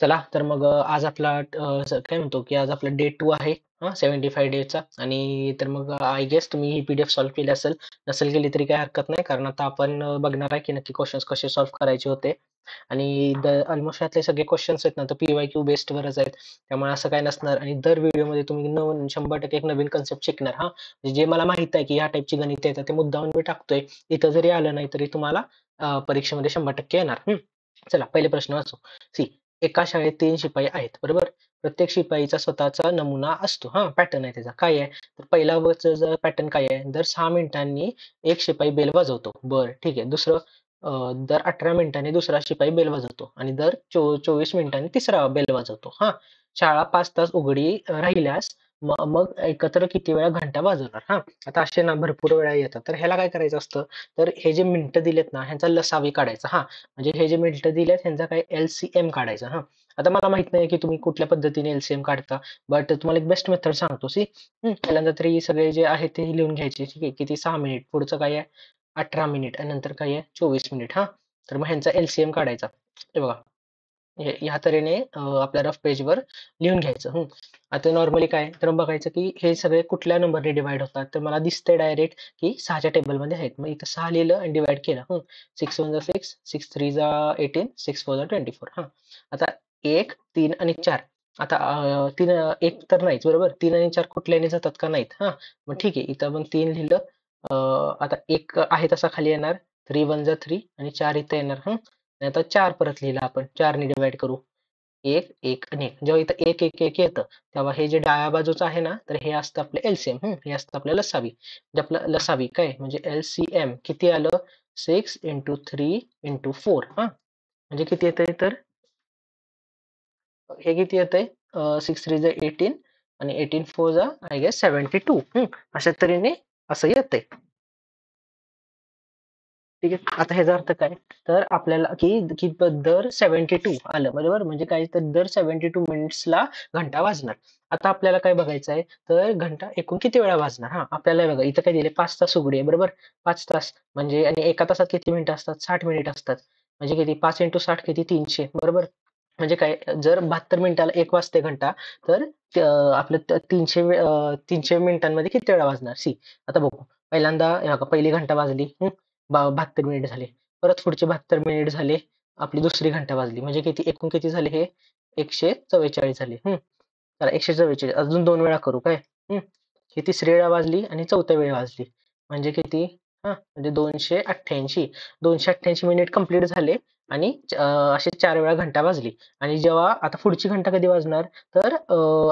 चला तर मग आज आपला काय म्हणतो की आज आपला डे 2 आहे. 75 डेचा. आणि तर मग आय गेस तुम्ही ही पीडीएफ सॉल्व्ह केली असेल. नसेल केली तरी काही हरकत नाही, कारण आता आपण बघणार आहे की नक्की क्वेश्चन्स कसे सॉल्व्ह करायचे होते. आणि ऑलमोस्ट यातले सगळे क्वेश्चन्स आहेत ना, तर PYQ बेस्ड वरच आहेत. त्यामुळे असं काय नसणार, आणि दर व्हिडिओमध्ये तुम्ही 100% एक नवीन कन्सेप्ट शिकणार. म्हणजे जे मला माहित आहे की ह्या टाईपची गणित येतात ते मुद्दामून मी टाकतोय. इथं जरी आलं नाही तरी तुम्हाला परीक्षेमध्ये 100% येणार. चला पहिले प्रश्न वाचू. सी, एका शाळेत 3 शिपाई आहेत, बरोबर. प्रत्येक शिपाईचा स्वतःचा नमुना असतो. पॅटर्न आहे त्याचा. काय आहे? तर पहिला जर पॅटर्न काय आहे, दर 6 मिनिटांनी एक शिपाई बेल वाजवतो. बरं, ठीक आहे. दुसरं, दर 18 मिनिटांनी दुसरा शिपाई बेल वाजवतो, आणि दर 24 मिनिटांनी तिसरा बेल वाजवतो. शाळा 5 तास उघडी राहिल्यास मग एकत्र किती वेळा घंटा वाजवणार? आता असे ना भरपूर वेळा येतात. तर ह्याला काय करायचं असतं, तर हे जे मिनिटं दिलेत ना, ह्यांचा लसावी काढायचा. म्हणजे हे जे मिनिटं दिलेत ह्यांचा काय LCM काढायचा. आता मला माहित नाही की तुम्ही कुठल्या पद्धतीने LCM काढता, बट तुम्हाला एक बेस्ट मेथड सांगतो. पहिल्यांदा तरी सगळे जे आहे ते लिहून घ्यायचे. ठीक आहे. किती? 6 मिनिट. पुढचं काय आहे? 18 मिनिट. आणि नंतर काय आहे? 24 मिनिट. तर मग ह्यांचा LCM काढायचा. हे बघा, ह्या तऱ्हेने आपल्या रफ पेजवर लिहून घ्यायचं. आता नॉर्मली काय तर बघायचं की हे सगळे कुठल्या नंबरने डिवाइड होतात. तर मला दिसतंय डायरेक्ट की 6च्या टेबलमध्ये आहेत. मग इथं 6 लिहिलं आणि डिवाइड केलं. 6 1 6, 6 3 18, 6 4 24. आता 1, 3 आणि 4. आता 3, 1 तर नाहीच, बरोबर. 3 आणि 4 कुठल्याने जातात का? नाहीत. मग ठीक आहे. इथं मग 3 लिहिलं. आता 1 आहे तसा खाली येणार. 3 1 3 आणि 4 इथं येणार. आणि आता 4 परत लिहिलं आपण. 4 ने डिवाइड करू. 1, 1 आणि 1. जेव्हा इथं 1, 1, 1 येतं, तेव्हा हे जे डाव्या बाजूचं आहे ना, तर हे असतं आपलं LCM. हे असतं आपलं लसावी. म्हणजे आपलं लसावी काय म्हणजे LCM किती आलं? 6 into 3 into 4. म्हणजे किती येतंय तर हे किती येतंय? 6 3 18 आणि 18 4 आय गेस 72. अशा तऱ्हेने असं येतंय. ठीक आहे. आता ह्याचा अर्थ काय? तर आपल्याला की की दर 72 आलं, बरोबर. म्हणजे काय, तर दर 72 मिनिट्सला घंटा वाजणार. आता आपल्याला काय बघायचं आहे, तर घंटा एकूण किती वेळा वाजणार? आपल्याला बघा इथं काय दिले, 5 तास उघडी आहे, बरोबर. 5 तास म्हणजे, आणि एका तासात किती मिनिटं असतात? 60 मिनिट असतात. म्हणजे किती? 5 × 60 किती? 300, बरोबर. म्हणजे काय, जर 72 मिनिटाला 1 वाजते घंटा, तर आपलं 300 मिनिटांमध्ये किती वेळा वाजणार? आता बघू. पहिल्यांदा हे बघा, पहिली घंटा वाजली. 72 मिनिट झाले. परत पुढचे 72 मिनिट झाले. आपली दुसरी घंटा वाजली. म्हणजे किती? एकूण किती झाले हे? 144 झाले. चला 144 अजून 2 वेळा करू काय? हं. ही तिसरी वेळा वाजली आणि चौथ्या वेळी वाजली. म्हणजे किती? म्हणजे 288. 288 मिनिट कंप्लीट झाले, आणि असे 4 वेळा घंटा वाजली. आणि जेव्हा आता पुढची घंटा कधी वाजणार? तर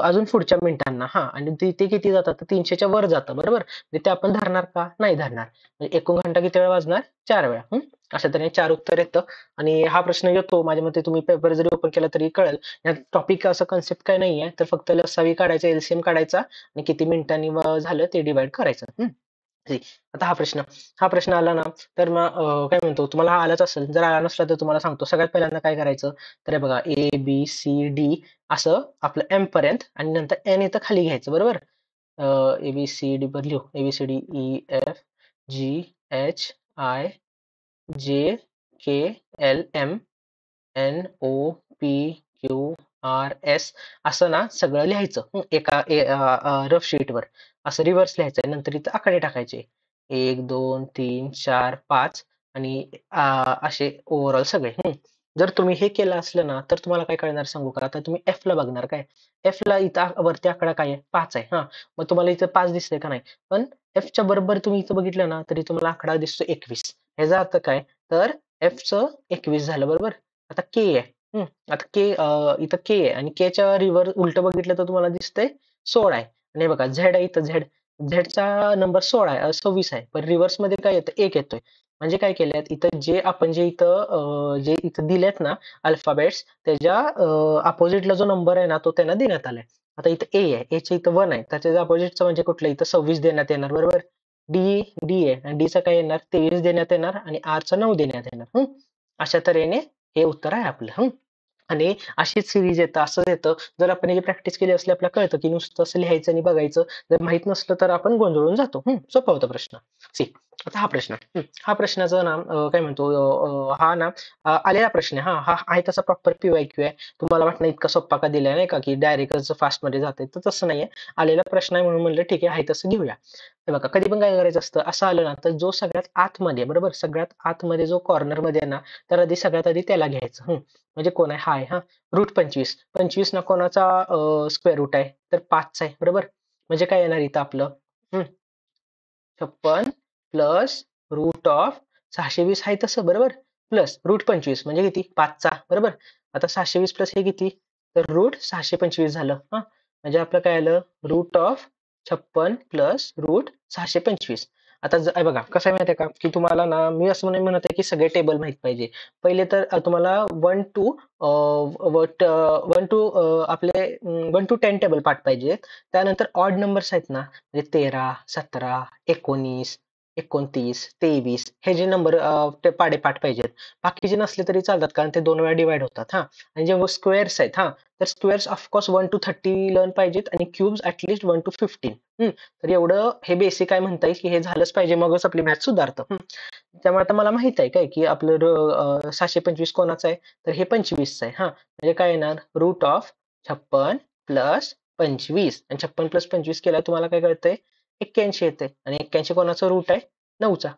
अजून पुढच्या मिनिटांना. आणि ते किती जातात? तर 300च्या वर जातं, बरोबर. म्हणजे ते आपण धरणार का? नाही धरणार. म्हणजे एकूण घंटा किती वेळा वाजणार? 4 वेळा. अशा तऱ्हेने 4 उत्तर येतं. आणि हा प्रश्न येतो माझ्या मते, तुम्ही पेपर जरी ओपन केला तरी कळेल. यात टॉपिक असं कन्सेप्ट काही नाहीये. तर फक्त लसावी काढायचा, LCM काढायचा, आणि किती मिनिटांनी झालं ते डिवाइड करायचं. जी. आता हा प्रश्न आला ना, तर मग काय म्हणतो, तुम्हाला हा आलाच असेल. जर आला नसला तर तुम्हाला सांगतो. सगळ्यात पहिल्यांदा काय करायचं, तर हे बघा, ABCD असं आपलं M पर्यंत, आणि नंतर N इथं खाली घ्यायचं, बरोबर. ABCD वर लिहू. ABCD EFGHIJKLM NOPQRS असं ना सगळं लिहायचं. एका रफ शीटवर असं रिव्हर्स लिहायचं. नंतर इथं आकडे टाकायचे. 1 2 3 4 5 आणि असे ओव्हरऑल सगळे. जर तुम्ही हे केलं असलं ना, तर तुम्हाला काय कळणार सांगू का? आता तुम्ही F ला बघणार काय? F ला इथं वरती आकडा काय आहे? 5 आहे. मग तुम्हाला इथं 5 दिसतंय का नाही? पण F च्या बरोबर तुम्ही इथं बघितलं ना, तरी तुम्हाला आकडा दिसतो 21. ह्याचा अर्थ काय? तर Fचं 21 झालं, बरोबर. आता K आहे. आता इथं K आहे, आणि Kच्या उलटं बघितलं तर तुम्हाला दिसतंय 16 आहे. आणि हे बघा, Z आहे इथं Z. Zचा नंबर 16 आहे, 26 आहे. पण रिव्हर्समध्ये काय येतं? 1 येतोय. म्हणजे काय केलंय इथं, जे इथं दिलेत ना अल्फाबेट्स, त्याच्या अपोझिटला जो नंबर आहे ना, तो त्यांना देण्यात आलाय. आता इथं A आहे. Aच्या इथं 1 आहे. तर त्याच्या अपोझिटचं म्हणजे कुठलं? इथं 26 देण्यात येणार, बरोबर. D D आहे, आणि Dचा काय येणार? 23 देण्यात येणार, आणि Rचा 9 देण्यात येणार. अशा तऱ्हेने हे उत्तर आहे आपलं. आणि अशीच सिरीज येतं, असं येतं. जर आपण याची प्रॅक्टिस केली असली, आपल्याला कळतं की नुसतं असं लिहायचं आणि बघायचं. जर माहित नसलं तर आपण गोंधळून जातो. सोपा होता प्रश्न. सी आता हा प्रश्न हा प्रश्नाचं नाव काय म्हणतो हा ना आलेला प्रश्न आहे. हा हा आहे तसा प्रॉपर PYQ आहे. तुम्हाला वाटणं इतका सोप्पा का दिलाय नाही का की डायरेक्टच फास्ट मध्ये जाते, तर तसं नाहीये. आलेला प्रश्न आहे म्हणून म्हणलं ठीक आहे तसं घेऊया. हे बघा कधी पण काय करायचं असतं असं आलं ना तर जो सगळ्यात आतमध्ये आहे, बरोबर सगळ्यात आतमध्ये जो कॉर्नर मध्ये आहे ना तर सगळ्यात आधी त्याला घ्यायचं. म्हणजे कोण आहे? हा आहे हा रूट 25. 25 ना कोणाचा स्क्वेअर रूट आहे तर 5 आहे, बरोबर. म्हणजे काय येणार इथं आपलं 56 प्लस रूट ऑफ 620 आहे तसं, बरोबर. प्लस रूट 25 म्हणजे किती? 5चा, बरोबर. आता 620 प्लस हे किती? तर रूट 625 झालं. हा म्हणजे आपलं काय आलं? Root of 56 plus root 625. आता बघा कसं आहे माहिती आहे का की तुम्हाला ना मी असं नाही म्हणत आहे की सगळे टेबल माहित पाहिजे. पहिले तर तुम्हाला 1 टू 1 टू आपले 1 टू 10 टेबल पाठ पाहिजेत. त्यानंतर ऑड नंबर्स आहेत ना म्हणजे 13, 17, 19, 29, 23 हे जे नंबर ते पाडेपाठ पाहिजेत. बाकीचे नसले तरी चालतात कारण ते 2 वेळा डिवाइड होतात हां. आणि जे स्क्वेअर्स आहेत हां, तर स्क्वेअर्स ऑफकोर्स 1 टू 30 लर्न पाहिजेत आणि क्यूब्स ॲटलीस्ट 1 टू 15. तर एवढं हे बेसिक काय म्हणता येईल की हे झालंच पाहिजे मगच आपली मॅथ सुधारतं. त्यामुळे आता मला माहित आहे काय की आपलं 725 कोणाचं आहे? तर हे 25चं आहे हां. म्हणजे काय येणार? रूट ऑफ 56 प्लस 25 आणि 56 प्लस 25 केल्यावर तुम्हाला काय कळतंय? 81 येते आणि 81 कोणाचा रूट आहे? 9चा.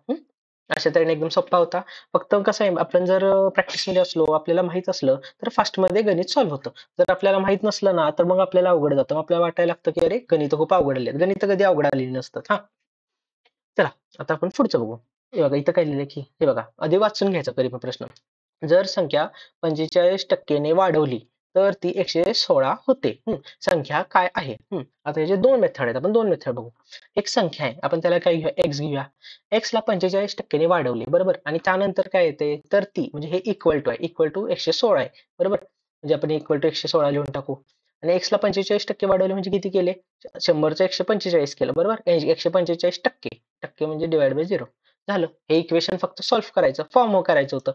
अशा तऱ्हेने एकदम सोप्पा होता. फक्त कसं आहे आपण जर प्रॅक्टिसमध्ये असलो, आपल्याला माहित असलं, तर फास्टमध्ये गणित सॉल्व्ह होतं. जर आपल्याला माहित नसलं ना, तर मग आपल्याला अवघड जातं. मग आपल्याला वाटायला लागतं की अरे गणितं खूप अवघड आली आहेत. गणितं कधी अवघड आलेली नसतात. हां, चला आता आपण पुढचं बघू. हे बघा इथं काय लिहिलंय की हे बघा आधी वाचून घ्यायचा कधी पण प्रश्न. जर संख्या 45% ने वाढवली तर ती 116 होते. संख्या काय आहे? आता याचे दोन मेथड आहेत. आपण दोन मेथड बघू. एक संख्या आहे. आपण त्याला काय घेऊया? एक्स घेऊया. एक्सला 45% ने वाढवली, बरोबर. आणि त्यानंतर काय येते? तर ती म्हणजे हे इक्वल टू आहे. इक्वल टू 116 आहे, बरोबर. म्हणजे आपण इक्वल टू 116 लिहून टाकू. आणि एक्सला 45% वाढवले म्हणजे किती केले? 100चं 145 केलं, बरोबर. 145% टक्के म्हणजे डिवाइड बाय 0 झालं. हे इक्वेशन फक्त सॉल्व्ह करायचं, फॉर्म करायचं होतं.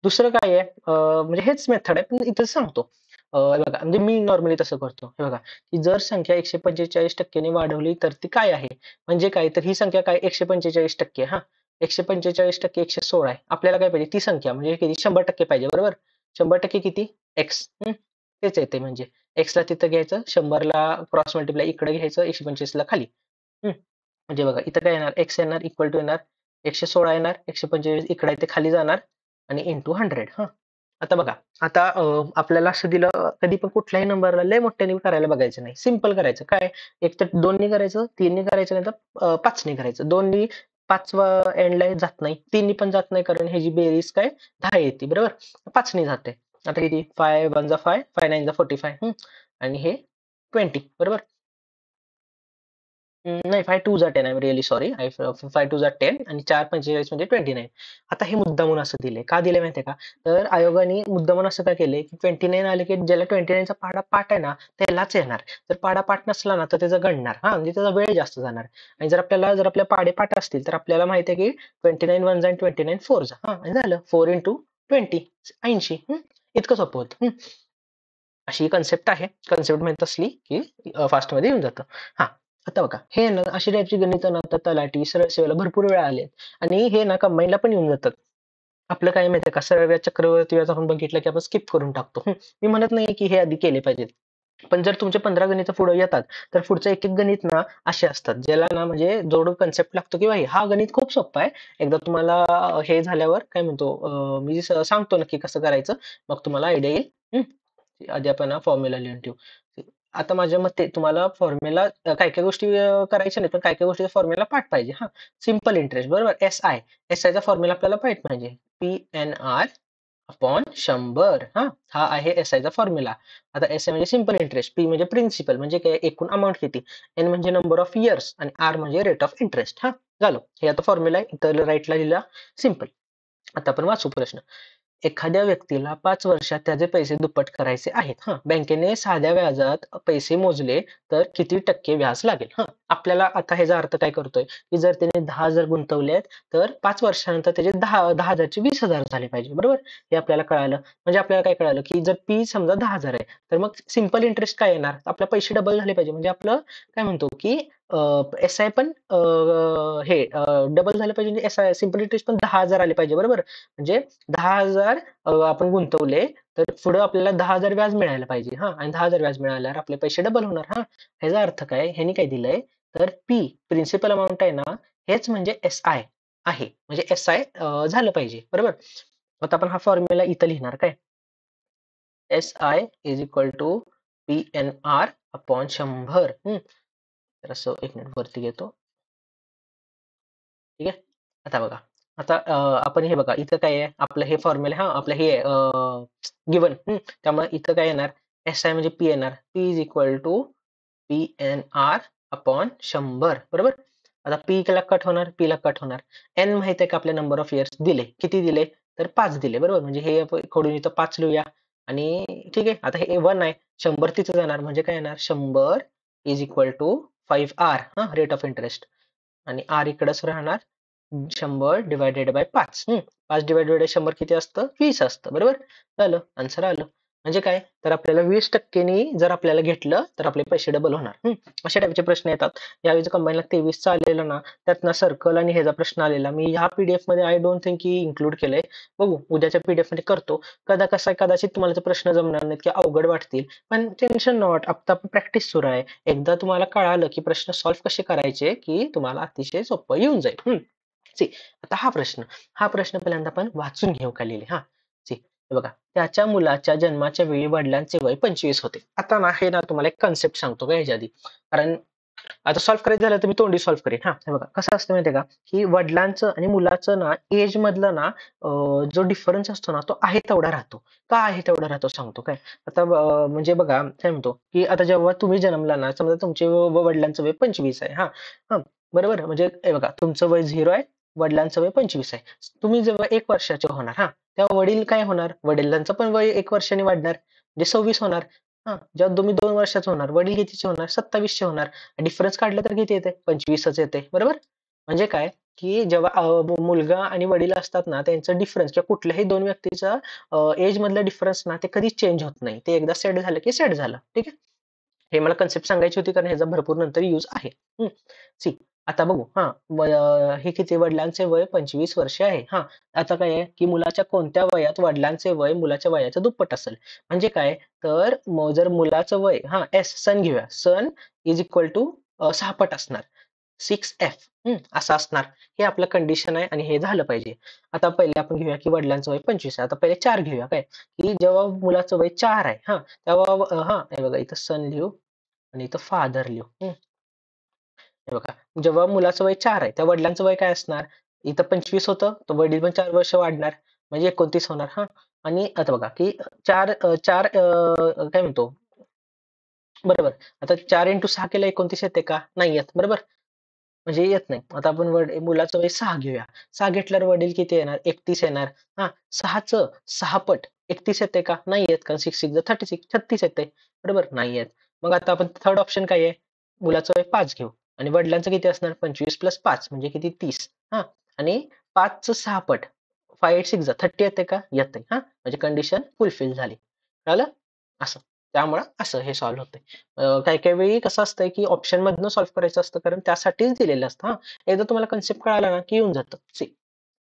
दुसरं काय आहे म्हणजे हेच मेथड आहे पण इथं सांगतो. हे बघा म्हणजे मी नॉर्मली तसं करतो. हे बघा की जर संख्या 145% ने वाढवली तर ती काय आहे? म्हणजे काय तर ही संख्या काय 145% हां. 145% 116 आहे. आपल्याला काय पाहिजे? ती संख्या म्हणजे किती? 100% पाहिजे, बरोबर. 100% किती? एक्स. तेच येते म्हणजे एक्सला तिथं घ्यायचं, 100ला क्रॉस मल्टिप्लाय इकडे घ्यायचं, 145ला खाली. म्हणजे बघा इथं काय येणार? एक्स येणार इक्वल टू येणार 116 येणार, 145 इकडे आहे ते खाली जाणार आणि इंटू 100 हां. आता बघा, आता आपल्याला असं दिलं कधी पण कुठल्याही नंबरला लय मोठ्याने करायला बघायचं नाही. सिंपल करायचं. काय? एक तर 2 नी करायचं, 3 नी करायचं नाहीतर 5 नी करायचं. 2 नी 5 एंडला जात नाही, 3 नी पण जात नाही कारण ह्याची बेरीज काय 10 येते, बरोबर. 5 नी जाते. आता किती? 5 1 जा 5, 5 9 जा 45 आणि हे 20 बरोबर. नाही 5 2 जा 10 आय एम रिअली सॉरी. 5 2 जा 10 आणि 4 45 म्हणजे 29. आता हे मुद्दामून असं दिलंय. का दिलंय माहिती आहे का? तर आयोगाने मुद्दामून असं का केलंय, की 29 आलं की ज्याला 29चा पाढा आहे ना, त्यालाच येणार. जर पाढा नसला ना, तर त्याचं गणणार. हां, म्हणजे त्याचा वेळ जास्त जाणार. आणि जर आपल्या पाढे असतील, तर आपल्याला माहिती आहे की 29 वन जा आणि 29 फोर जा. हां, आणि झालं 4 इंटू 20 80. इतकं सोपं होतं. अशी कन्सेप्ट आहे. कन्सेप्ट माहीत असली की फास्टमध्ये येऊन जातं. हां, आता बघा हे ना अशी टाईपची गणितं ना आता तलाठी, सरळ सेवेला भरपूर वेळा आलेत आणि हे ना कंबाईनला पण येऊन जातात. आपलं काय माहिती आहे का सरळ व्याज, चक्रवर्ती व्याज आपण बघितलं की आपण स्किप करून टाकतो. मी म्हणत नाही की हे आधी केले पाहिजेत. पण जर तुमचे 15 गणितं पुढे येतात, तर पुढचं एक-एक गणित ना असे असतात, ज्याला ना म्हणजे जोड कन्सेप्ट लागतो की हा गणित खूप सोप्पा आहे. एकदा तुम्हाला हे झाल्यावर काय म्हणतो मी सांगतो नक्की कसं करायचं. मग तुम्हाला आयडिया येईल. आधी आपण हा फॉर्म्युला लिहून ठेवू. आता माझ्या मते तुम्हाला फॉर्म्युला काही-काही गोष्टी करायच्या नाहीत, पण काही-काही गोष्टीचा फॉर्म्युला पाठ पाहिजे हां. सिंपल इंटरेस्ट बरोबर एस-आय. एस-आयचा फॉर्म्युला आपल्याला पाठ पाहिजे. पी-एन-आर अपॉन 100 हां. हा आहे एस-आयचा फॉर्म्युला. आता एस-आय म्हणजे सिंपल इंटरेस्ट, पी म्हणजे प्रिन्सिपल म्हणजे काय एकूण अमाउंट किती, एन म्हणजे नंबर ऑफ इयर्स आणि आर म्हणजे रेट ऑफ इंटरेस्ट हां. झालं. हे आता फॉर्म्युला आहे. इथं राईटला लिहिला सिंपल. आता आपण वाचू प्रश्न. एखाद्या व्यक्तीला 5 वर्षात त्याचे पैसे दुप्पट करायचे आहेत. बँकेने साध्या व्याजात पैसे मोजले तर किती टक्के व्याज लागेल? आपल्याला आता ह्याचा अर्थ काय करतोय, की जर त्याने 10,000 गुंतवलेत, तर 5 वर्षानंतर त्याचे 10,000 चे 20,000 झाले पाहिजे. बरोबर? हे आपल्याला कळालं. म्हणजे आपल्याला काय कळालं, की जर पी समजा 10,000 आहे, तर मग सिंपल इंटरेस्ट काय येणार? आपले पैसे डबल झाले पाहिजे. म्हणजे आपलं काय म्हणतो, की एस आय पण हे डबल झालं पाहिजे, म्हणजे एस आय सिम्पल इंटरेस्ट पण 10,000 आले पाहिजे, बरोबर. म्हणजे 10,000 आपण गुंतवले तर पुढे आपल्याला 10,000 व्याज मिळायला पाहिजे. हा, आणि 10,000 व्याज मिळाल्यावर आपले पैसे डबल होणार. हा, ह्याचा अर्थ काय, ह्यानी काय दिलंय, तर पी प्रिन्सिपल अमाऊंट आहे ना, हेच म्हणजे एस आय आहे, म्हणजे एस आय झालं पाहिजे, बरोबर. आता आपण हा फॉर्म्युला इथं लिहिणार काय, S I is equal to P N R upon 100. तर असं एक मिनिट वरती घेतो. ठीक आहे. आता बघा, आता आपण हे बघा इथं काय आहे, आपलं हे फॉर्म्युला, हा आपलं हे गिवन. त्यामुळे इथं काय येणार, एस आय म्हणजे पी येणार, P is equal to P N R upon 100, बरोबर. आता पी ला कट होणार, पी ला कट होणार. एन माहित आहे का आपल्या, नंबर ऑफ इयर्स दिले, किती दिले, तर 5 दिले, बरोबर. म्हणजे हे कडून इथं 5 लिहूया. आणि ठीक आहे, आता हे 1 आहे, 100 तिथं जाणार, म्हणजे काय येणार, 100 इज इक्वल टू 5R, हा रेट ऑफ इंटरेस्ट. आणि आर इकडेच राहणार, 100 डिवायडेड बाय 5. 5 डिवायडेड बाय 100 किती असतं, 20 असतं, बरोबर. झालं, आन्सर आलं. म्हणजे काय, तर आपल्याला 20% जर आपल्याला घेतलं तर आपले पैसे डबल होणार. अशा टाईपचे प्रश्न येतात. यावेळी कंबाईनला 23 आलेलं ना, त्यात ना सर्कल आणि ह्याचा प्रश्न आलेला, मी ह्या पीडीएफ मध्ये आय डोंट थिंक की इन्क्लूड केलंय. बघू, उद्याच्या पीडीएफ मध्ये करतो. कदाचित तुम्हाला ते प्रश्न जमणार नाहीत किंवा अवघड वाटतील, पण टेन्शन नॉट, आता प्रॅक्टिस सुरू आहे. एकदा तुम्हाला कळालं की प्रश्न सॉल्व्ह कसे करायचे, की तुम्हाला अतिशय सोपं येऊन जाईल. See, आता हा प्रश्न पहिल्यांदा आपण वाचून घेऊ का लिहिले. See, हे बघा, त्याच्या मुलाच्या जन्माच्या वेळी वडिलांचे वय 25 होते. आता ना हे ना तुम्हाला एक कन्सेप्ट सांगतो का ह्याच्या आधी, कारण आता सॉल्व्ह करायचं झालं तर मी तोंडी सॉल्व्ह करेन. हे बघा कसं असतं माहितीये का, की वडिलांचं आणि मुलाचं ना एज मधलं ना जो डिफरन्स असतो ना, तो आहे तेवढा राहतो. का आहे तेवढा राहतो सांगतो काय. आता म्हणजे बघा काय म्हणतो, की आता जेव्हा तुम्ही जन्मला ना, समजा तुमचे वडिलांचं वय 25 आहे. हा हा बरोबर, म्हणजे हे बघा, तुमचं वय 0 आहे, वडिलांचं वय 25 आहे. तुम्ही जेव्हा 1 वर्षाचे होणार, तेव्हा वडील काय होणार, वडिलांचं पण वय 1 वर्षाने वाढणार, म्हणजे 26 होणार. जेव्हा तुम्ही 2 वर्षाचे होणार, वडील कितीचे होणार, 27 होणार. डिफरन्स काढलं तर किती येते, 25च येते, बरोबर. म्हणजे काय, की जेव्हा मुलगा आणि वडील असतात ना, त्यांचं डिफरन्स किंवा कुठल्याही दोन व्यक्तीचा एज मधला डिफरन्स ना, ते कधीच चेंज होत नाही. ते एकदा सेट झालं की सेट झालं. ठीक आहे. हे मला कन्सेप्ट सांगायची होती, कारण ह्याचा भरपूर नंतर यूज आहे. सी, आता बघू. हे किती, वडिलांचे वय 25 वर्षे आहे. आता काय आहे, की मुलाच्या कोणत्या वयात वडिलांचे वय मुलाच्या वयाच्या दुप्पट असेल. म्हणजे काय, तर जर मुलाचं वय, सन घेऊया, सन इज इक्वल टू 6 पट असणार, 6F असं असणार. हे आपलं कंडिशन आहे आणि हे झालं पाहिजे. आता पहिले आपण घेऊया की वडिलांचं वय 25 आहे. आता पहिले 4 घेऊया काय, की जेव्हा मुलाचं वय 4 आहे, तेव्हा हे बघा, इथं सन लिहू आणि इथं फादर लिहू. हे बघा, जेव्हा मुलाचं वय 4 आहे, त्या वडिलांचं वय काय असणार, इथं 25 होतं, तर वडील पण 4 वर्ष वाढणार, म्हणजे 29 होणार. आणि आता बघा की 4 4 काय म्हणतो, बरोबर. आता 4 इंटू 6 केलं 29 येते का, नाही येत, बरोबर. म्हणजे येत नाही. आता आपण मुलाचं वय 6 घेऊया. 6 घेतल्यावर वडील किती येणार, 31 येणार. 6चं 6 पट 31 येते का, नाही येत, कारण 6 6 36, 36 येते, बरोबर, नाही येत. मग आता आपण थर्ड ऑप्शन काय आहे, मुलाचं वय 5 घेऊ आणि वडिलांचं किती असणार, 25 प्लस 5 म्हणजे किती, 30. आणि 5चं 6 पट, 5 8 6 30 येते का, येते. म्हणजे कंडिशन फुलफिल झाली. कळलं, असं. त्यामुळं असं हे सॉल्व्ह होतंय. काही काही वेळी कसं असतंय, की ऑप्शन मधनं सॉल्व्ह करायचं असतं, कारण त्यासाठीच दिलेलं असतं. एकदा तुम्हाला कन्सेप्ट कळाला ना, की येऊन जातं. सी,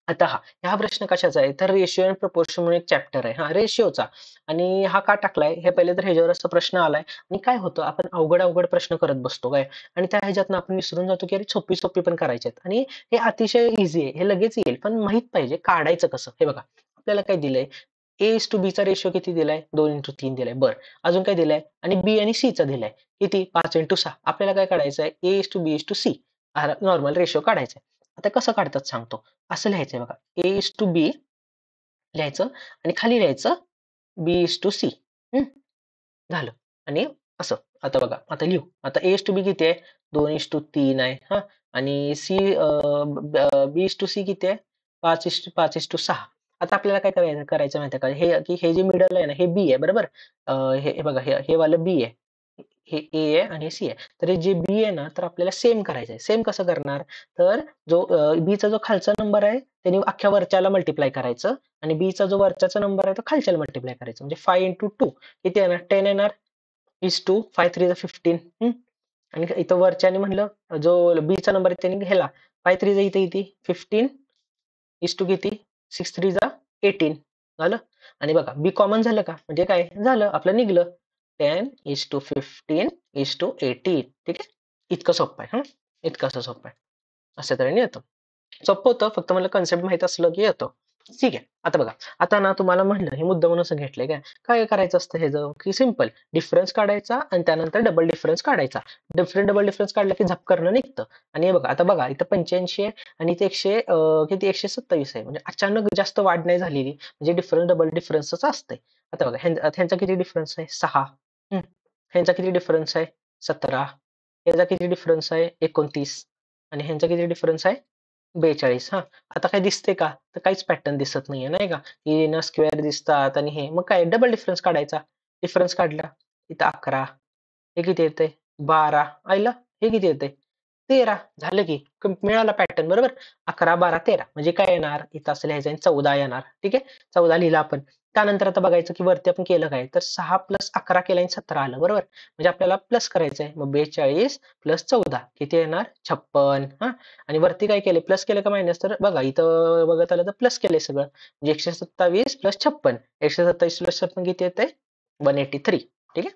आता हा प्रश्न कशाचा आहे, तर रेशिओ अँड प्रपोर्शन म्हणून एक चॅप्टर आहे, रेशिओचा. आणि हा का टाकलाय, हे पहिले तर ह्याच्यावर असा प्रश्न आलाय. आणि काय होतं, आपण अवघड अवघड प्रश्न करत बसतो काय, आणि त्या ह्याच्यातनं आपण विसरून जातो, की अरे सोपी सोपी पण करायचे आहेत. आणि हे अतिशय इझी आहे, हे लगेच येईल, पण माहित पाहिजे काढायचं कसं. हे बघा, आपल्याला काय दिलंय, ए इज टू बीचा रेशिओ किती दिलाय, 2:3 दिलाय, बरं. अजून काय दिलाय, आणि बी आणि सी चा दिलाय, किती, 5:6. आपल्याला काय काढायचं आहे, A is to B is to C, normal ratio काढायचा आहे. आता कसं काढतात सांगतो. असं लिहायचंय बघा, ए इज टू बी लिहायचं आणि खाली लिहायचं बी इज टू सी. झालं. आणि असं. आता बघा, आता लिहू. आता ए इज टू बी किती आहे, 2:3 आहे. आणि C B is to C किती आहे, 5:6. आता आपल्याला काय करायचं करायचं माहिती आहे का, हे जे मिडल आहे ना, हे बी आहे, बरोबर. हे हे बघा, हे हे वालं बी आहे. हे ए आहे आणि हे सी आहे. तर हे जे बी आहे ना, तर आपल्याला सेम करायचं आहे. सेम कसं करणार, तर जो बीचा जो खालचा नंबर आहे, त्याने अख्ख्या वरच्याला मल्टिप्लाय करायचं आणि बीचा जो वरच्याचा नंबर आहे, तो खालच्याला मल्टिप्लाय करायचं. म्हणजे 5 into 2 किती येणार, 10 येणार. Is to 5 3 15. आणि इथं वरच्याने म्हणलं जो बीचा नंबर आहे त्याने घ्यायला 5 3 जा इथे किती 15 इज टू किती 6 3 जा 18 झालं. आणि बघा बी कॉमन झालं का म्हणजे काय झालं आपलं निघलं 10 इज टू 15 इज टू 18. ठीक आहे, इतकं सोपं आहे. इतकं असं सोपं आहे. अशा तऱ्हेने येतं. सोपं होतं, फक्त मला कन्सेप्ट माहित असलं की येतं. ठीक आहे. आता बघा, आता ना तुम्हाला म्हणलं हे मुद्दामून असं घेतलंय काय काय करायचं असतं ह्याचं की सिंपल डिफरन्स काढायचा आणि त्यानंतर डबल डिफरन्स काढायचा. डबल डिफरन्स काढला की झप करणं निघतं. आणि हे बघा आता बघा इथं 85 आहे आणि इथे किती 127 आहे म्हणजे अचानक जास्त वाढ नाही झालेली म्हणजे डिफरन्स डबल डिफरन्सच असतंय. आता बघा ह्यांचा किती डिफरन्स आहे 6. ह्यांचा किती डिफरन्स आहे 17. ह्याचा किती डिफरन्स आहे 29 आणि ह्यांचा किती डिफरन्स आहे 42. हा, आता काय दिसते का तर काहीच पॅटर्न दिसत नाहीये नाही का, की ना स्क्वेअर दिसतात आणि हे मग काय डबल डिफरन्स काढायचा. डिफरन्स काढला इथं 11. हे किती येते 12. आईला हे किती येते 13. झालं की मिळाला पॅटर्न बरोबर. 11 12 13 म्हणजे काय येणार इथं असं लिहायचं आणि 14 येणार. ठीक आहे, 14 लिहिला आपण. त्यानंतर आता बघायचं की वरती आपण केलं काय तर 6 + 11 केलं आणि 17 आलं बरोबर. म्हणजे आपल्याला प्लस करायचं आहे मग 42 + 14 किती येणार 56. हा, आणि वरती काय केले प्लस केलं का मायनस तर बघा इथं बघत आलं तर प्लस केलंय सगळं म्हणजे 127 + 56. 127 + 56 किती येते 183. ठीक आहे,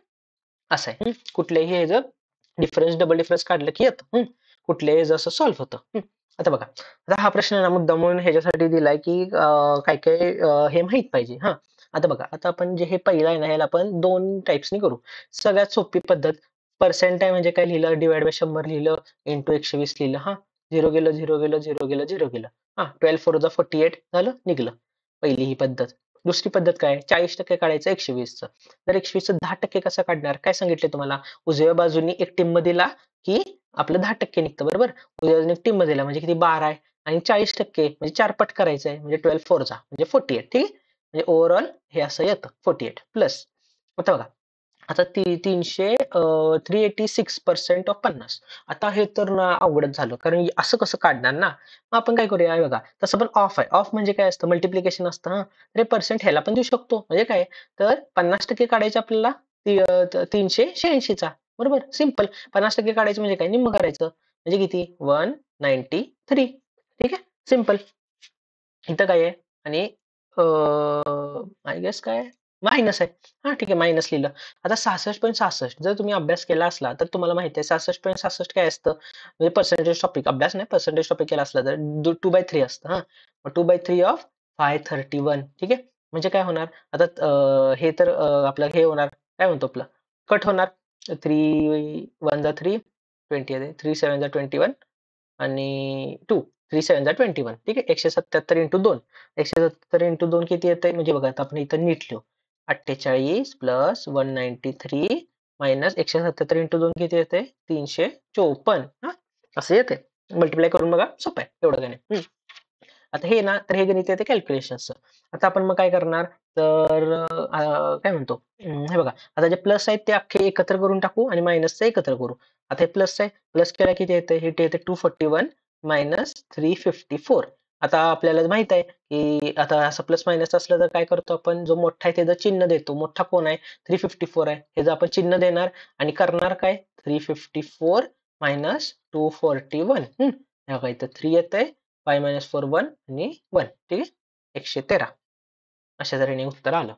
असं आहे. कुठल्याही ह्याचं डिफरन्स डबल डिफरन्स काढलं की येतं. कुठल्याही ह्याचं असं सॉल्व्ह होतं. आता बघा, आता हा प्रश्न ना मुद्दा म्हणून ह्याच्यासाठी दिलाय की काय काय हे माहित पाहिजे. हा, आता बघा आता आपण जे हे पहिलं आहे ना ह्याला आपण 2 टाइप्सनी करू. सगळ्यात सोपी पद्धत पर्सेंटाईल म्हणजे काय लिहिलं डिवाइड बाय 100 लिहिलं इंटू 120 लिहिलं. हा, 0 गेलं 0 गेलं 0 गेलं 0 गेलं. हा, 12 4 जा 48 झालं निघलं. पहिली ही पद्धत. दुसरी पद्धत काय 40% काढायचं 120चं. तर 120चं 10% कसं काढणार काय सांगितले तुम्हाला. उजव्या बाजूनी एक टिंब दिला की आपलं 10% निघतं बरोबर. उजव्या बाजूने एक टिंब दिला म्हणजे किती 12 आहे आणि 40% म्हणजे 4 पट करायचं आहे म्हणजे 12 4 जा म्हणजे 48. ठीक आहे, म्हणजे ओव्हरऑल हे असं येतं 48 प्लस. आता बघा आता 386% ऑफ 50. आता हे तर ना अवघडच झालं कारण असं कसं काढणार ना. मग आपण काय करूया हे बघा तसं पण ऑफ आहे. ऑफ म्हणजे काय असतं मल्टिप्लिकेशन असतं. हा, तर हे पर्सेंट ह्याला पण देऊ शकतो म्हणजे काय तर 50% काढायचे आपल्याला 386चा बरोबर सिंपल. 50% काढायचं म्हणजे काय निम्म करायचं म्हणजे किती 193. ठीक आहे, सिंपल. इथं काय आहे आणि आय गेस काय मायनस आहे. हा, ठीक आहे मायनस लिहिलं. आता 66.66 जर तुम्ही अभ्यास केला असला तर तुम्हाला माहिती आहे 66.66 काय असतं म्हणजे पर्सेंटेज टॉपिक अभ्यास नाही पर्सेंटेज टॉपिक केला असला तर 2/3 असतं. हा, 2/3 ऑफ 531. ठीक आहे, म्हणजे काय होणार आता हे तर आपलं हे होणार काय म्हणतो आपलं कट होणार 3 1 जा 3 20 आहे 3 7 जा 21 आणि 2 3 7 जा 21. ठीक आहे, 177 इंटू 2. 177 इंटू 2 किती येतंय म्हणजे बघा आता आपण इथं नीट लिहू 48 प्लस 193 मायनस 177 इंटू 2 किती येते 354. हा, असं येते. मल्टिप्लाय करून बघा सोपं आहे एवढं काय नाही. आता हे ना तर हे गणित येते कॅल्क्युलेशनचं. आता आपण मग काय करणार तर काय म्हणतो हे बघा आता जे प्लस आहेत ते अख्खे एकत्र करून टाकू आणि मायनसचं एकत्र करू. आता हे प्लस आहे प्लस केला किती येते हे येते 241 मायनस 354. आता आपल्याला माहित आहे की आता असं प्लस मायनस असलं तर काय करतो आपण जो मोठा आहे त्याचं चिन्ह देतो. मोठा कोण आहे 354 आहे ह्याचं आपण चिन्ह देणार आणि करणार काय 354 मायनस 241. हे बघा इथं 3 येतंय 5 - 4 1 आणि 1. ठीक आहे, 113. अशा तऱ्हेने उत्तर आलं.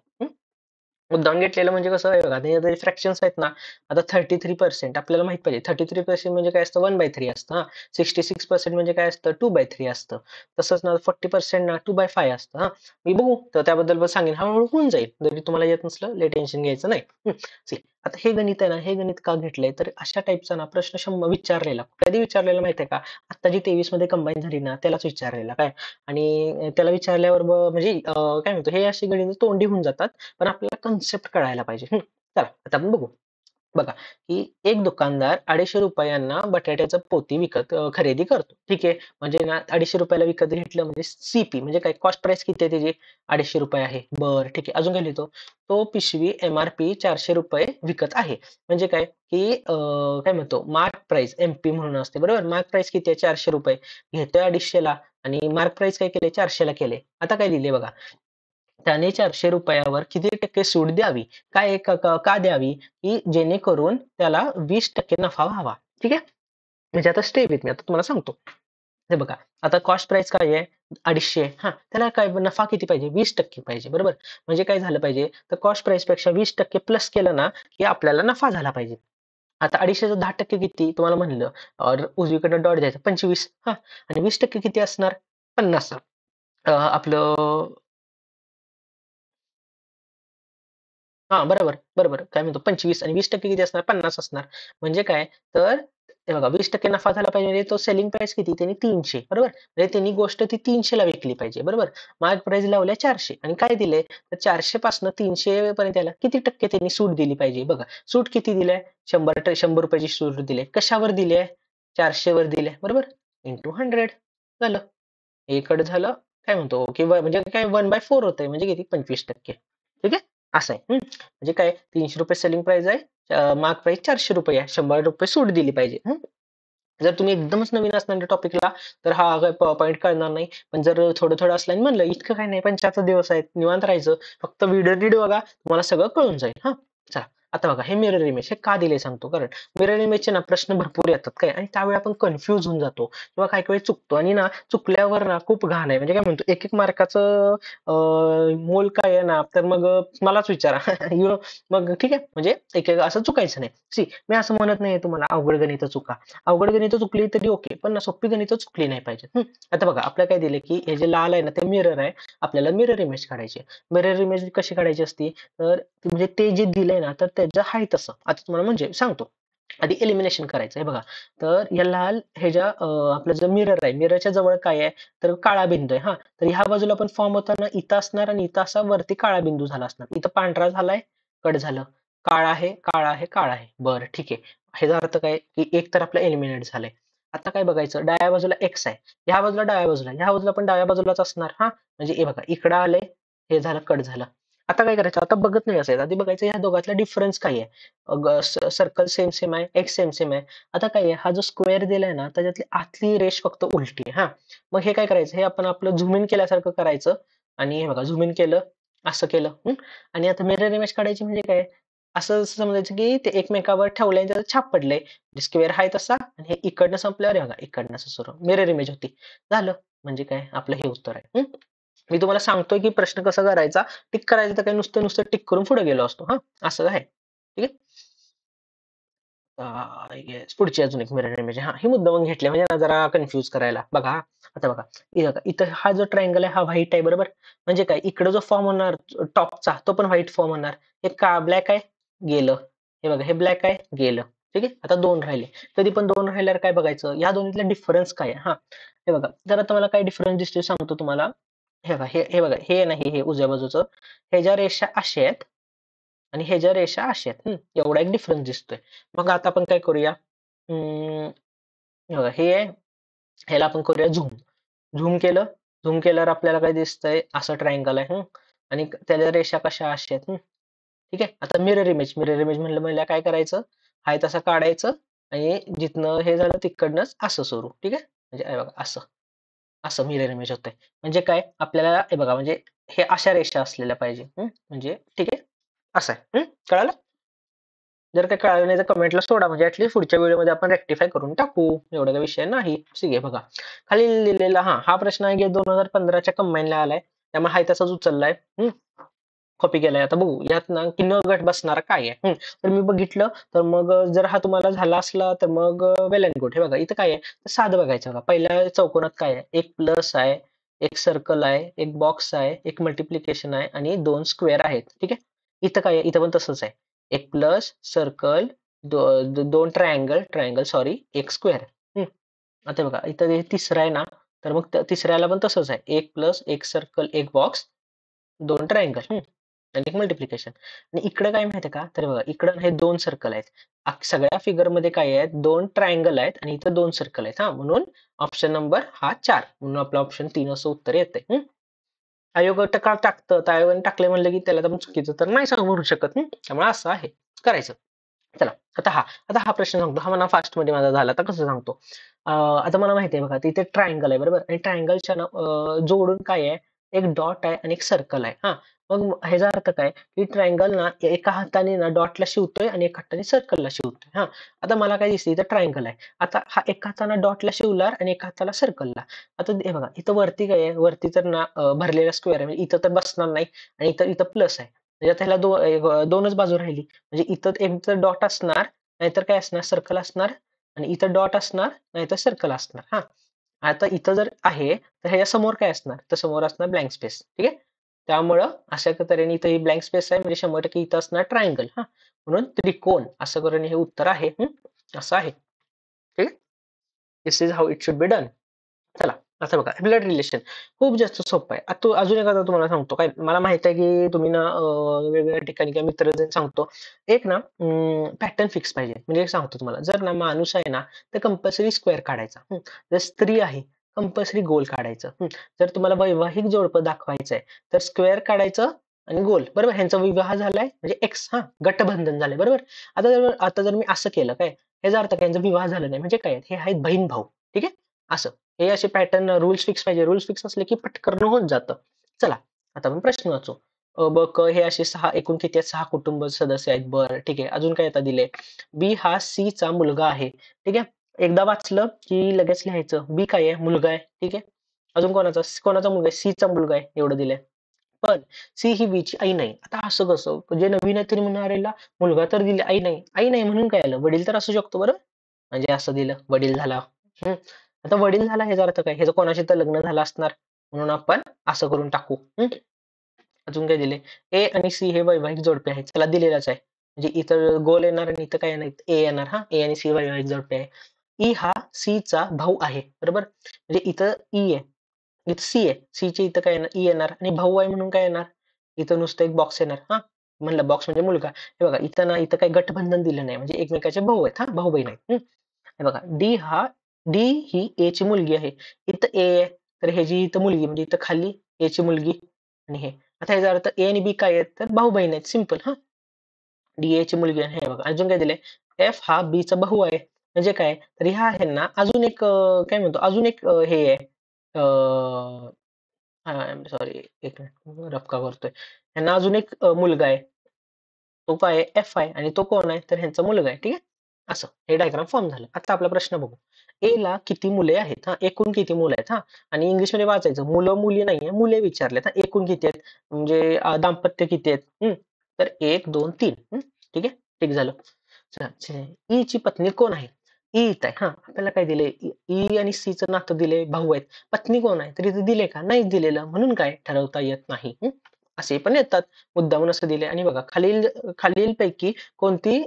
मुद्दाम घेतलेलं म्हणजे कसं आहे बघा ते फ्रॅक्शन्स आहेत ना आता 33% आपल्याला माहित पाहिजे 33% म्हणजे काय असतं 1/3 असतं. हा, 66% म्हणजे काय असतं 2/3 असतं. तसंच ना 40% ना 2/5 असतं. हा, मी बघू तर त्याबद्दल पण सांगेन हळूहळू होऊन जाईल जरी तुम्हाला येत नसलं लय टेन्शन घ्यायचं नाही. see, आता हे गणित आहे ना हे गणित का घेतलंय तर अशा टाईपचा ना प्रश्न विचारलेला कधी विचारलेला माहितीये का आता जी 23 मध्ये कंबाईन झाली ना त्यालाच विचारलेला काय आणि त्याला विचारल्यावर म्हणजे काय म्हणतो हे अशी गणित तोंडी होऊन जातात पण आपल्याला कन्सेप्ट कळायला पाहिजे. चला आता आपण बघू. बघा की एक दुकानदार 250 रुपयांना बटाट्याचं पोती खरेदी करतो. ठीक आहे, म्हणजे ना 250 रुपयाला विकत घेतलं म्हणजे सीपी म्हणजे काय कॉस्ट प्राइस किती आहे त्याची 250 रुपये आहे. बरं ठीक आहे, अजून काय लिहितो तो पिशवी एमआरपी 400 रुपये विकत आहे. म्हणजे काय की काय म्हणतो मार्क प्राइस एमपी म्हणून असते बरोबर. मार्क प्राइस किती आहे 400 रुपये घेतोय 250 ला आणि मार्क प्राइस काय केले 400 ला केले. आता काय लिहिले बघा त्याने 400 रुपयावर किती टक्के सूट द्यावी? काय का का द्यावी? की जेणेकरून त्याला 20% नफा व्हावा. ठीक आहे. म्हणजे आता स्टे विथ मी, आता तुम्हाला सांगतो. हे बघा, आता कॉस्ट प्राइस काय आहे? 250 हा, त्याला काय नफा किती पाहिजे? 20% पाहिजे, बरोबर. म्हणजे काय झालं पाहिजे? तर कॉस्ट प्राइस पेक्षा 20% प्लस केलं ना, की आपल्याला नफा झाला पाहिजे. आता 250चं 10% किती? तुम्हाला म्हणलं, उजवीकडनं डॉट द्यायचा 25 हा, आणि 20% किती असणार? 50. आपलं हां, बरोबर, बरोबर. काय म्हणतो 25 आणि 20% किती असणार? 50 असणार. म्हणजे काय? तर हे बघा, 20% नफा झाला पाहिजे म्हणजे तो सेलिंग प्राइस किती? त्यांनी 300, बरोबर. म्हणजे त्यांनी गोष्ट ती 300 ला विकली पाहिजे, बरोबर. मार्क प्राइस लावल्या 400 आणि काय दिलंय? तर 400 पासनं 300 पर्यंत यायला किती टक्के त्यांनी सूट दिली पाहिजे? बघा, सूट किती दिली आहे? 100 ची सूट दिली आहे. कशावर दिली आहे? 400 वर दिली आहे, बरोबर. इंटू 100 झालं. हे कट झालं. काय म्हणतो किंवा म्हणजे काय 1/4 होतंय म्हणजे किती? 25%. ठीक आहे? असं आहे. म्हणजे काय ₹300 सेलिंग प्राइस आहे. मार्क प्राइस ₹400 आहे. ₹100 सूट दिली पाहिजे. जर तुम्ही एकदमच नवीन असणार त्या टॉपिकला तर हा काही पॉइंट कळणार नाही. पण जर थोडं-थोडं असलं आणि म्हणलं इतकं काही नाही 75 दिवस आहेत, निवांत राहायचं. फक्त व्हिडिओ नीट बघा, तुम्हाला सगळं कळून जाईल. हां, चला. आता बघा हे मिरर इमेज हे का दिले सांगतो. कारण मिरर इमेजचे ना प्रश्न भरपूर येतात काय आणि त्यावेळी आपण कन्फ्यूज होऊन जातो किंवा काही वेळी चुकतो आणि ना चुकल्यावर ना खूप घाण आहे. म्हणजे काय म्हणतो एक-एक मार्काचं मोल काय आहे ना, तर मग मलाच विचारा. यू नो मग ठीक आहे. म्हणजे एक-एक असं चुकायचं नाही. सी मी असं म्हणत नाहीये तुम्हाला अवघड गणितं चुका. अवघड गणितं चुकली तरी ओके, पण ना सोपी गणितं चुकली नाही पाहिजेत. आता बघा आपल्याला काय दिलंय, की हे जे लाल आहे ना, ते मिरर आहे. आपल्याला मिरर इमेज काढायची आहे. मिरर इमेज कशी काढायची असती? तर म्हणजे ते जे दिलंय ना, तर त्याचं आहे तसं. आता तुम्हाला म्हणजे सांगतो. आधी एलिमिनेशन करायचं आहे बघा. तर या लाल ह्याच्या आपलं जो मिरर आहे, मिररच्या जवळ काय आहे? तर काळा बिंदू आहे हां. तर ह्या बाजूला पण फॉर्म होताना इथं असणार आणि इथं असा वरती काळा बिंदू झाला असणार. इथं पांढरा झालाय, कट झालं. काळा आहे, काळा आहे, काळा आहे. बरं ठीक आहे. ह्याचा अर्थ काय? की एक तर आपलं एलिमिनेट झालंय. आता काय बघायचं? डाव्या बाजूला एक्स आहे. ह्या बाजूला डाव्या बाजूला, ह्या बाजूला पण डाव्या बाजूलाच असणार हां. म्हणजे हे बघा इकडं आलंय, हे झालं, कट झालं. आता काय करायचं? आता बघत नाही असायचं. आधी बघायचं ह्या दोघातला डिफरन्स काय आहे? सर्कल सेम सेम आहे, एक्स सेम सेम आहे. आता काय आहे? हा जो स्क्वेअर दिलाय ना, त्याच्यातली आतली रेष फक्त उलटी आहे हां. मग हे काय करायचं? हे आपण आपलं झूम इन केल्यासारखं करायचं आणि हे बघा झूम इन केलं, असं केलं. आणि आता मिरर इमेज काढायची म्हणजे काय? असं समजायचं की ते एकमेकावर ठेवलंय आणि त्याचं छाप पडलंय. स्क्वेअर आहे तसा आणि हे इकडनं संपल्यावर हे बघा इकडनं असं सुरू मिरर इमेज होती. झालं. म्हणजे काय? आपलं हे उत्तर आहे. मी तुम्हाला सांगतोय की प्रश्न कसा करायचा, टिक करायचं तर काय नुसतं टिक करून पुढे गेलो असतो. हां, असं आहे. ठीक आहे. येस. पुढची अजून एक मिरर इमेज हां, हे मुद्दामून घेतले म्हणजे ना जरा कन्फ्यूज करायला. बघा हां, आता बघा, हे बघा इथं हा जो ट्रायंगल आहे हा व्हाईट आहे बरोबर. म्हणजे काय इकडं जो फॉर्म होणार टॉपचा तो पण व्हाईट फॉर्म होणार. हे का ब्लॅक आहे, गेलं. हे बघा हे ब्लॅक आहे, गेलं. ठीक आहे. आता 2 राहिले. कधी पण 2 राहिल्यावर काय बघायचं, या दोन्हीतला डिफरन्स काय आहे? हां, हे बघा जर आता मला काय डिफरन्स दिसतोय सांगतो तुम्हाला. हे बघा, हे हे बघा, हे नाही हे उजव्या बाजूचं. ह्याच्या रेषा अशा आहेत आणि ह्याच्या रेषा अशा आहेत. एवढा एक डिफरन्स दिसतोय. मग आता आपण काय करूया? अं, हे बघा हे आहे, ह्याला आपण करूया झूम. झूम केलं, झूम केल्यावर आपल्याला काय दिसतंय? असं ट्रायंगल आहे. आणि त्याच्या रेषा कशा अशा आहेत. ठीक आहे. आता मिरर इमेज म्हणलं म्हणल्या काय करायचं? आहे तसं काढायचं आणि जिथनं हे झालं तिकडनंच असं सुरू. ठीक आहे. म्हणजे हे बघा असं. असं मिरर इमेज होतंय. म्हणजे काय? आपल्याला हे बघा म्हणजे हे अशा रेषा असलेल्या पाहिजे. म्हणजे ठीक आहे. असं आहे. कळालं? जर काही कळालं नाही तर कमेंटला सोडा म्हणजे ॲटलीस्ट पुढच्या व्हिडिओमध्ये आपण रेक्टिफाय करून टाकू. एवढा काही विषय नाही. ठीक आहे बघा. खाली लिहिलेला हां, हा प्रश्न आहे की 2015च्या कंबाईनला आलाय. त्यामुळे हाय तसाच उचललाय. कॉपी केलाय. आता बघू यात ना की न गट बसणारा काय आहे? तर मी बघितलं तर मग जर हा तुम्हाला झाला असला तर मग वेल एंड गुड. हे बघा इथं काय आहे? तर साधं बघायचं बघा. पहिल्या चौकोनात काय आहे? एक प्लस आहे, एक सर्कल आहे, एक बॉक्स आहे, एक मल्टिप्लिकेशन आहे आणि 2 स्क्वेअर आहेत. ठीक आहे. इथं काय आहे? इथं पण तसंच आहे. एक प्लस, सर्कल, 2 ट्रायंगल सॉरी, एक स्क्वेअर. आता बघा इथं हे तिसरं आहे ना, तर मग तिसऱ्याला पण तसंच आहे. एक प्लस, एक सर्कल, एक बॉक्स, 2 ट्रायंगल आणि एक मल्टिप्लिकेशन. आणि इकडं काय माहिती आहे का? तर बघा इकडं हे 2 सर्कल आहेत. सगळ्या फिगरमध्ये काय आहेत? 2 ट्रायंगल आहेत आणि इथं 2 सर्कल आहेत. म्हणून ऑप्शन नंबर हा 4 म्हणून आपलं ऑप्शन 3 असं उत्तर येतंय. अयोग्य टका टाकतं, तर अयोग्याने टाकलंय म्हणलं की त्याला तर आपण चुकीचं तर नाही म्हणू शकत. त्यामुळे असं आहे. करायचं. चला आता हा प्रश्न सांगतो. हा मला फास्टमध्ये माझा झाला. आता कसं सांगतो? आता मला माहिती आहे बघा तिथे ट्रायंगल आहे बरोबर आणि ट्रायंगलच्या ना जोडून काय आहे? एक डॉट आहे आणि एक सर्कल आहे. मग ह्याचा अर्थ काय, की ट्रायंगल ना एका हाताने ना डॉटला शिवतोय आणि एका हाताने सर्कलला शिवतोय. हां. आता मला काय दिसतंय इथं ट्रायंगल आहे. आता हा एका हाताने डॉटला शिवला आणि एका हाताला सर्कलला. आता हे बघा इथं वरती काय आहे, वरती तर ना भरलेला स्क्वेअर आहे. म्हणजे इथं तर बसणार नाही आणि इथं इथं प्लस आहे. म्हणजे आता ह्याला 2च बाजू राहिली. म्हणजे इथं एक तर डॉट असणार, नाहीतर काय असणार सर्कल असणार आणि इथं डॉट असणार, नाहीतर सर्कल असणार. हां. आता इथं जर आहे, तर ह्याच्या समोर काय असणार? तर समोर असणार ब्लँक स्पेस. ठीक आहे? त्यामुळं अशा तऱ्हेने इथं ही ब्लँक स्पेस आहे म्हणजे 100% इथं असणार ट्रायंगल हां. म्हणून त्रिकोण असं करून हे उत्तर आहे. असं आहे. ठीक आहे? This is how it should be done. चला, आता बघा ब्लड रिलेशन खूप जास्त सोपं आहे. आता अजून एखादा तुम्हाला सांगतो काय मला माहित आहे की तुम्ही ना वेगवेगळ्या ठिकाणी किंवा मित्र जर सांगतो. एक ना पॅटर्न फिक्स पाहिजे. म्हणजे एक सांगतो तुम्हाला जर ना माणूस आहे ना, तर कंपल्सरी स्क्वेअर काढायचा. जर स्त्री आहे, कंपल्सरी गोल काढायचं. जर तुम्हाला वैवाहिक जोडपं दाखवायचं आहे, तर स्क्वेअर काढायचं आणि गोल. बरोबर? ह्यांचा विवाह झालाय म्हणजे एक्स गटबंधन झालंय. बरोबर? आता जर मी असं केलं काय, ह्याचा अर्थ काय यांचा विवाह झाला नाही म्हणजे काय हे आहेत बहीण-भाऊ. ठीक आहे? असं. हे असे पॅटर्न रूल्स फिक्स पाहिजे. रूल्स फिक्स असले की पटकन होऊन जातं. चला, आता आपण प्रश्न वाचू. ब, क हे असे 6 एकूण किती आहेत? 6 कुटुंब सदस्य आहेत. बरं, ठीक आहे. अजून काय आता दिलंय? बी हा सीचा मुलगा आहे. ठीक आहे. एकदा वाचलं की लगेच लिहायचं. बी काय आहे? मुलगा आहे. ठीक आहे. अजून कोणाचा मुलगा आहे? सीचा मुलगा आहे. एवढं दिलंय. पण सी ही बीची आई नाही. आता असं कसं? जे नवीन आहे तरी म्हणणार याला मुलगा तर दिला, आई नाही. आई नाही म्हणून काय आलं? वडील तर असू शकतो बरोबर? म्हणजे असं दिलं, वडील झाला. हं. आता वडील झाला ह्याचा अर्थ काय? ह्याचं कोणाशी तर लग्न झालं असणार. म्हणून आपण असं करून टाकू. अजून काय दिले? ए आणि सी हे वैवाहिक जोडपे आहेत. त्याला दिलेलंच आहे. म्हणजे इथं गोल येणार आणि इथं काय येणार? ए येणार हां. ए आणि सी वैवाहिक जोडपे आहे. ई हा सीचा भाऊ आहे. बरोबर? म्हणजे इथं ई आहे. इथं सी आहे. सीच्या इथं काय येणार? ई येणार आणि भाऊ आहे म्हणून काय येणार? इथं नुसतं एक बॉक्स येणार. म्हणलं बॉक्स म्हणजे मुलगा. हे बघा इथं ना इथं काही गठबंधन दिलं नाही. म्हणजे एकमेकाचे भाऊ आहेत भाऊ-बहीण आहेत. हे बघा डी ही एची मुलगी आहे. इथं ए आहे. तर ह्याची इथं मुलगी म्हणजे इथं खाली एची मुलगी आणि हे. आता ह्याचा अर्थ ए आणि बी काय आहेत? तर भाऊ-बहीण आहेत. सिंपल डी एची मुलगी आहे. हे बघा अजून काय दिलंय? एफ हा बीचा भाऊ आहे. म्हणजे काय? तर ह्या ह्यांना अजून एक काय म्हणतो अजून एक हे आहे. आय एम सॉरी एक मिनिट रफका करतोय. ह्यांना अजून एक मुलगा आहे. तो काय आहे? एफ आहे आणि तो कोण आहे? तर ह्यांचा मुलगा आहे. ठीक आहे? असं हे डायग्राम फॉर्म झालं. आता आपला प्रश्न बघू. एला किती मुले आहेत? एकूण किती मुलं आहेत? आणि इंग्लिशमध्ये वाचायचं. मुलं-मुली नाहीये, मुले विचारलेत एकूण किती आहेत? म्हणजे दाम्पत्य किती आहेत? तर 1, 2, 3 ठीक आहे? ठीक झालं. चला, ईची पत्नी कोण आहे? ई इथं आहे. आपल्याला काय दिलंय? ई आणि सीचं नातं दिलंय, भाऊ आहेत. पत्नी कोण आहे? तर इथे दिले का? नाहीच दिलेलं. म्हणून काय? ठरवता येत नाही. असे पण येतात. मुद्दामून असं दिलंय आणि बघा खालीलपैकी कोणती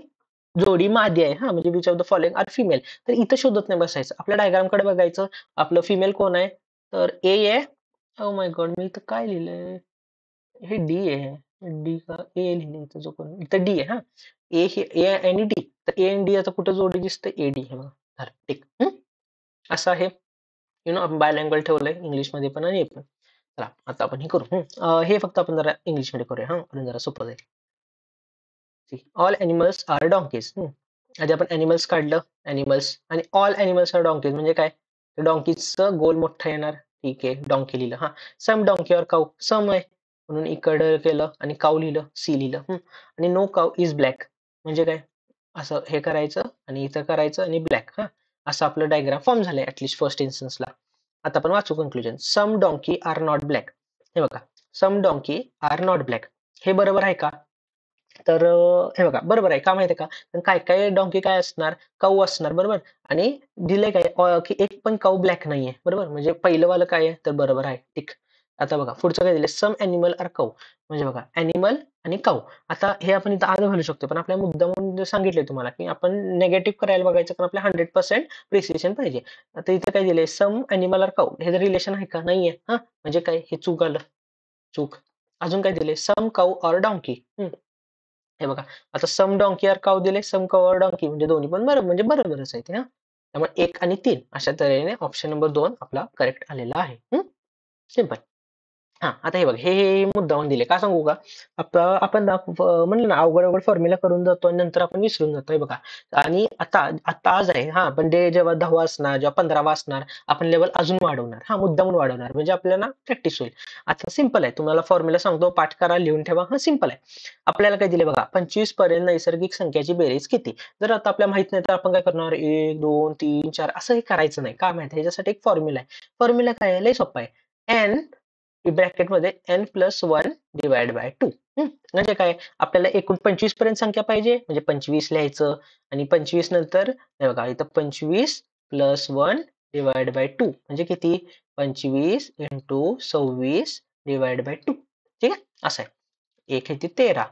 जोडी मादी आहे म्हणजे which of the following are female. तर इथं शोधत नाही बसायचं. आपल्या डायग्रामकडे बघायचं. आपलं फिमेल कोण आहे? तर ए आहे. Oh my God! मी इथं काय लिहिलंय? हे डी आहे. डी का ए लिहिलंय इथं चुकून. इथं डी आहे ए आणि डी. तर ए आणि डी आता कुठं जोडी दिसते? एडी हे बघा. झालं टिक. असं आहे. आपण बायलँग्वेज ठेवलंय इंग्लिशमध्ये पण आणि हे पण. चला आता आपण हे करू. हे फक्त आपण जरा इंग्लिशमध्ये करूया कारण जरा सोपं जाईल. All animals are donkeys. आधी आपण एनिमल्स काढलं. एनिमल्स आणि ऑल एनिमल्स आर डॉंकीज म्हणजे काय? डॉंकीजचं गोल मोठं येणार. ठीक आहे. डॉंकी लिहिलं. सम डॉंकी ऑर काऊ. सम आहे म्हणून इकडं केलं आणि काऊ लिहिलं. सी लिहिलं. आणि नो काऊ इज ब्लॅक म्हणजे काय? असं हे करायचं आणि इथं करायचं आणि ब्लॅक असं आपलं डायग्राम फॉर्म झालंय ऍटलीस्ट फर्स्ट इन्स्टन्सला. आता आपण वाचू conclusion. Some donkey are not black. हे बघा. Some donkey are not black. हे बरोबर आहे का? तर हे बघा बरोबर आहे. का माहिती आहे का? कारण काय-काय डॉंकी काय असणार? काऊ असणार बरोबर आणि दिलंय काय की एक पण काऊ ब्लॅक नाहीये बरोबर. म्हणजे पहिलं वालं काय आहे? तर बरोबर आहे. टिक. आता बघा पुढचं काय दिलंय? सम ॲनिमल आर काऊ. म्हणजे बघा ॲनिमल आणि काऊ. आता हे आपण इथं आलं घालू शकतो. पण आपल्या मुद्दामून सांगितलंय तुम्हाला की आपण निगेटिव्ह करायला बघायचं कारण आपल्याला 100% प्रिसिजन पाहिजे. आता इथं काय दिलंय? सम ॲनिमल आर काऊ. हे रिलेशन आहे का? नाहीये. म्हणजे काय? हे चूक आलं. चूक. अजून काय दिलंय? सम काऊ ऑर डॉंकी. हे बघा आता सम डॉंकी ऑर काऊ दिले सम काऊ ऑर डॉंकी म्हणजे दोन्ही पण बरोबर म्हणजे बरोबरच आहे ते त्यामुळे 1 आणि 3 अशा तऱ्हेने ऑप्शन नंबर 2 आपला करेक्ट आलेला आहे. सिंपल. हां, आता हे बघ हे मुद्दामून दिले. का सांगू का? आपण म्हणलं ना अवघड-अवघड फॉर्म्युला करून जातो आणि नंतर आपण विसरून जातो. हे बघा आणि आता आता आज आहे हां, पण डे जेव्हा 10वा असणार, जेव्हा 15वा असणार, आपण लेव्हल अजून वाढवणार. हां, मुद्दामून वाढवणार. म्हणजे आपल्याला प्रॅक्टिस होईल. आता सिंपल आहे. तुम्हाला फॉर्म्युला सांगतो, पाठ करा, लिहून ठेवा. हां, सिंपल आहे. आपल्याला काय दिले बघा, 25 पर्यंत नैसर्गिक संख्याची बेरीज किती? जर आता आपल्याला माहीत नाही, तर आपण काय करणार 1, 2, 3, 4 असं हे करायचं नाही. का माहिती आहे? ह्याच्यासाठी एक फॉर्म्युला आहे. फॉर्म्युला काय आहे? लय सोपा आहे. n ब्रॅकेटमध्ये n+1 डिव्हाइड बाय 2 म्हणजे काय आपल्याला एकूण 25 पर्यंत संख्या पाहिजे म्हणजे 25 लिहायचं आणि 25 नंतर हे बघा इथं 25 प्लस 1 डिवाइड बाय 2 म्हणजे किती 25 इंटू 26 डिवाइड बाय 2 ठीक आहे असं आहे एक आहे ती 13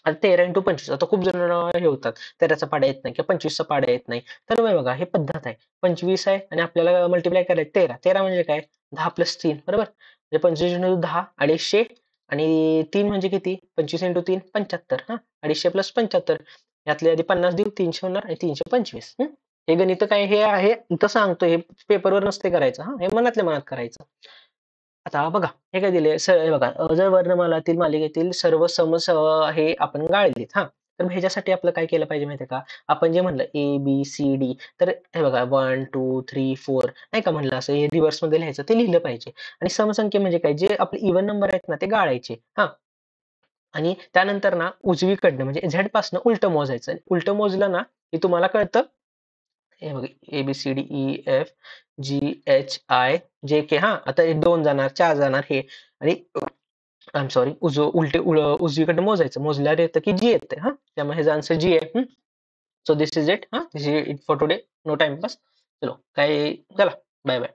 आता 13 इंटू 25 आता खूप जणांना हे होतात 13चा पाडा येत नाही किंवा 25चा पाडा येत नाही तर हे बघा हे पद्धत आहे 25 आहे आणि आपल्याला मल्टिप्लाय करायचं 13 13 म्हणजे काय 10 प्लस 3 बरोबर म्हणजे 25 इंटू 10 250 आणि 3 म्हणजे किती 25 इंटू 3 75 हा 250 प्लस 75 यातले आधी 50 देऊ 300 होणार आणि 325 हे गणित काय हे आहे इथं सांगतो हे पेपरवर नसते करायचं हा हे मनातल्या मनात करायचं आता बघा हे काय दिले हे बघा जर वर्णमालातील मालिकेतील सर्व हे आपण गाळलीत हा तर मग ह्याच्यासाठी आपलं काय केलं पाहिजे माहितीये का आपण जे म्हणलं A B C D तर हे बघा 1 2 3 4 नाही का म्हणलं असं हे रिव्हर्स मध्ये लिहायचं ते लिहिलं पाहिजे आणि समसंख्या म्हणजे काय जे आपले इव्हन नंबर आहेत ना ते गाळायचे हा आणि त्यानंतर ना उजवीकडनं म्हणजे झेड पासनं उलटं मोजायचं उलटं मोजलं ना की तुम्हाला कळतं हे बघ ABCDEFGHIJK हा आता हे 2 जाणार 4 जाणार हे आणि आय एम सॉरी उजवीकडे मोजायचं मोजल्यावर येतं की जी येते हा त्यामुळे ह्याचा आन्सर जी आहे सो दिस इज इट हा this is it for today no time pass चलो काय चला बाय बाय